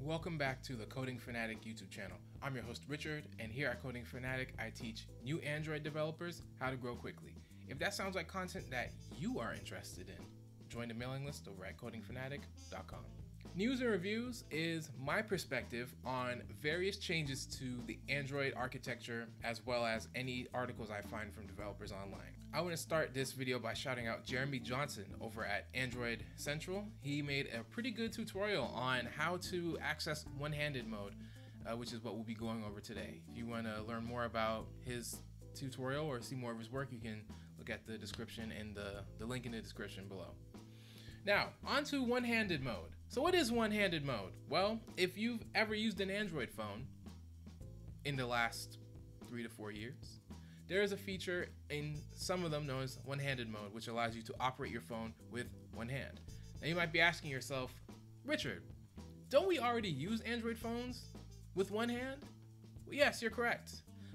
Welcome back to the Coding Fanatic YouTube channel. I'm your host Richard, and here at Coding Fanatic I teach new Android developers how to grow quickly. If that sounds like content that you are interested in, join the mailing list over at codingfanatic.com. News and reviews is my perspective on various changes to the Android architecture as well as any articles I find from developers online. I want to start this video by shouting out Jeremy Johnson over at Android Central. He made a pretty good tutorial on how to access one-handed mode, which is what we'll be going over today. If you want to learn more about his tutorial or see more of his work, you can look at the description and the link in the description below. Now, on to one-handed mode. So what is one-handed mode? Well, if you've ever used an Android phone in the last 3 to 4 years, there is a feature in some of them known as one-handed mode, which allows you to operate your phone with one hand. Now you might be asking yourself, Richard, don't we already use Android phones with one hand? Well, yes, you're correct.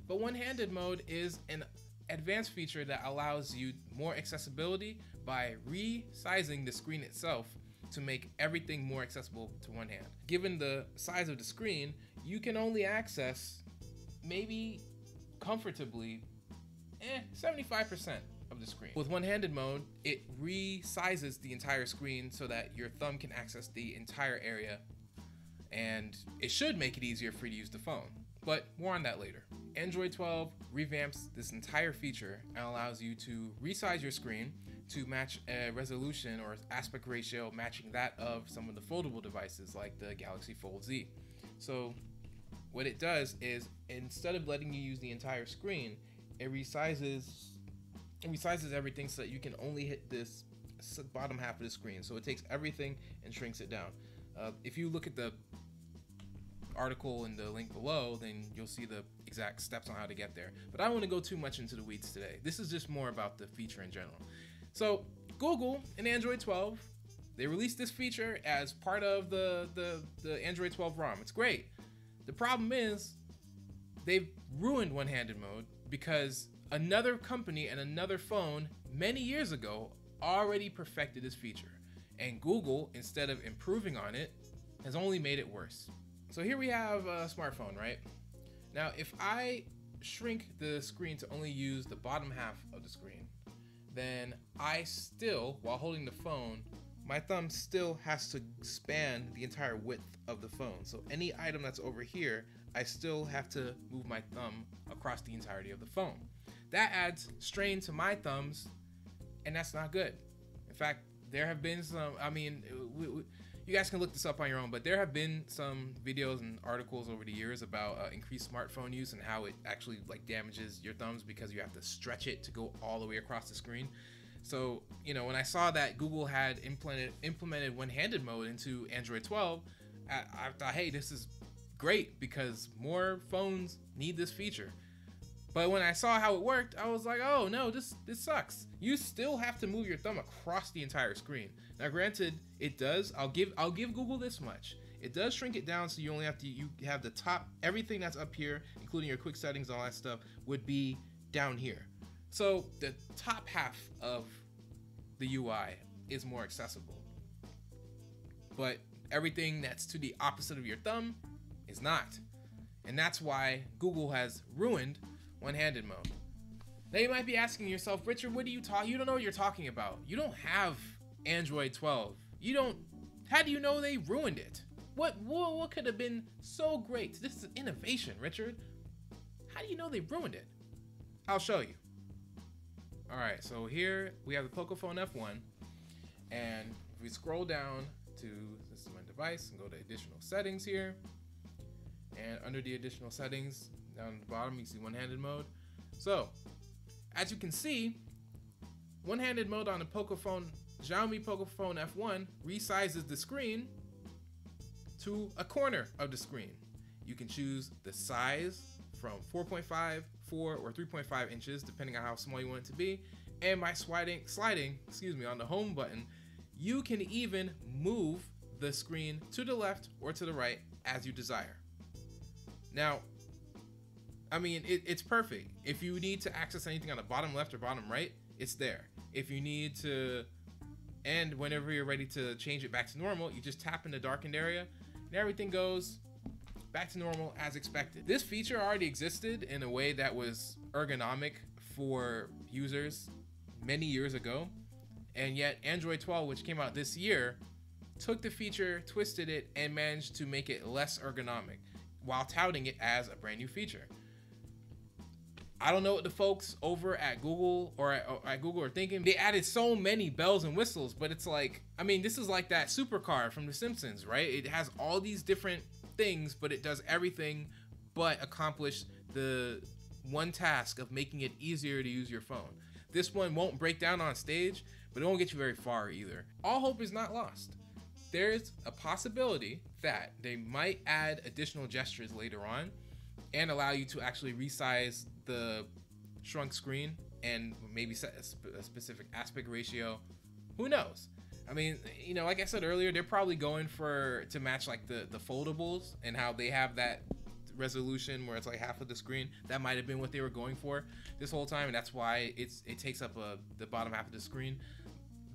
But one-handed mode is an advanced feature that allows you more accessibility by resizing the screen itself to make everything more accessible to one hand. Given the size of the screen, you can only access maybe comfortably 75% of the screen. With one-handed mode, it resizes the entire screen so that your thumb can access the entire area, and it should make it easier for you to use the phone. But more on that later. Android 12 revamps this entire feature and allows you to resize your screen to match a resolution or aspect ratio matching that of some of the foldable devices like the Galaxy Fold Z. So what it does is, instead of letting you use the entire screen, it resizes everything so that you can only hit this bottom half of the screen. So it takes everything and shrinks it down. If you look at the article in the link below, then you'll see the exact steps on how to get there. But I don't want to go too much into the weeds today. This is just more about the feature in general. So Google in Android 12, they released this feature as part of the Android 12 ROM. It's great. The problem is they've ruined one-handed mode because another company and another phone many years ago already perfected this feature. And Google, instead of improving on it, has only made it worse. So here we have a smartphone, right? Now, if I shrink the screen to only use the bottom half of the screen, then I still, while holding the phone, my thumb still has to span the entire width of the phone. So any item that's over here, I still have to move my thumb across the entirety of the phone. That adds strain to my thumbs, and that's not good. In fact, there have been some, you guys can look this up on your own, but there have been some videos and articles over the years about increased smartphone use and how it actually damages your thumbs because you have to stretch it to go all the way across the screen. So, when I saw that Google had implemented one-handed mode into Android 12, I thought, hey, this is great because more phones need this feature. But when I saw how it worked, I was like, oh no, this sucks. You still have to move your thumb across the entire screen. Now granted, it does, I'll give Google this much. It does shrink it down so you only have the top, everything that's up here, including your quick settings, all that stuff, would be down here. So the top half of the UI is more accessible. But everything that's to the opposite of your thumb is not. And that's why Google has ruined one-handed mode. Now you might be asking yourself, Richard, what are you talking? You don't know what you're talking about. You don't have Android 12. How do you know they ruined it? What could have been so great? This is innovation, Richard. How do you know they ruined it? I'll show you. All right, so here we have the Pocophone F1, and if we scroll down to this is my device and go to additional settings here, and under the additional settings, down at the bottom, you see one-handed mode. So, as you can see, one-handed mode on the Xiaomi Pocophone F1 resizes the screen to a corner of the screen. You can choose the size from 4.5, 4, or 3.5 inches, depending on how small you want it to be. And by sliding on the home button, you can even move the screen to the left or to the right as you desire. Now, it's perfect. If you need to access anything on the bottom left or bottom right, it's there. If you need to, and whenever you're ready to change it back to normal, you just tap in the darkened area, and and everything goes back to normal as expected. This feature already existed in a way that was ergonomic for users many years ago, and yet Android 12, which came out this year, took the feature, twisted it, and managed to make it less ergonomic while touting it as a brand new feature. I don't know what the folks over at Google or at Google are thinking. They added so many bells and whistles, but it's like, I mean, this is like that supercar from The Simpsons, right? It has all these different things, but it does everything but accomplish the one task of making it easier to use your phone. This one won't break down on stage, but it won't get you very far either. All hope is not lost. There's a possibility that they might add additional gestures later on and allow you to actually resize the shrunk screen and maybe set a specific aspect ratio. Who knows? I mean, you know, like I said earlier, they're probably going to match like the foldables and how they have that resolution where it's like half of the screen. That might have been what they were going for this whole time, and that's why it takes up the bottom half of the screen.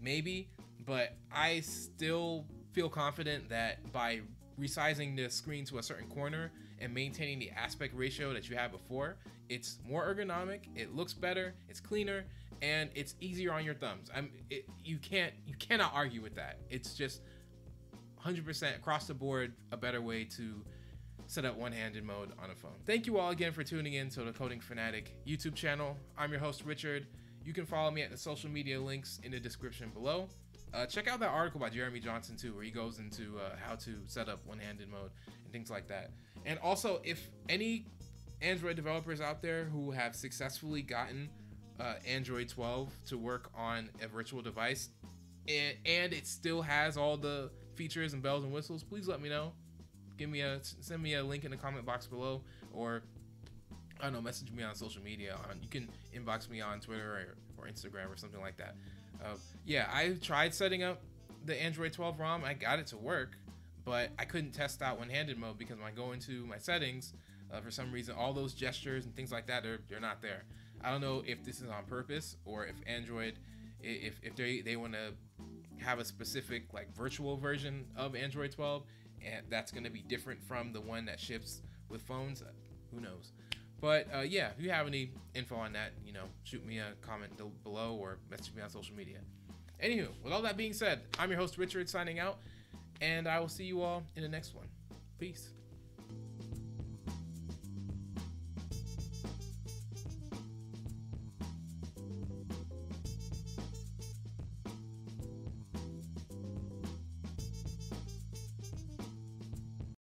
Maybe, but I still feel confident that by resizing the screen to a certain corner and maintaining the aspect ratio that you had before, it's more ergonomic, it looks better, it's cleaner, and it's easier on your thumbs. You cannot argue with that. It's just 100% across the board a better way to set up one-handed mode on a phone. Thank you all again for tuning in to the Coding Fanatic YouTube channel. I'm your host, Richard. You can follow me at the social media links in the description below. Check out that article by Jeremy Johnson too, where he goes into how to set up one-handed mode and things like that. And also, if any Android developers out there who have successfully gotten Android 12 to work on a virtual device and it still has all the features and bells and whistles, please let me know. Send me a link in the comment box below, or I don't know, message me on social media. You can inbox me on Twitter or Instagram or something like that. Yeah, I tried setting up the Android 12 ROM. I got it to work, but I couldn't test out one-handed mode because when I go into my settings, for some reason, all those gestures and things like that, they're not there. I don't know if this is on purpose or if Android, if they want to have a specific like virtual version of Android 12, and that's going to be different from the one that ships with phones. Who knows? But yeah, if you have any info on that, you know, shoot me a comment below or message me on social media. Anywho, with all that being said, I'm your host, Richard, signing out, and I will see you all in the next one. Peace.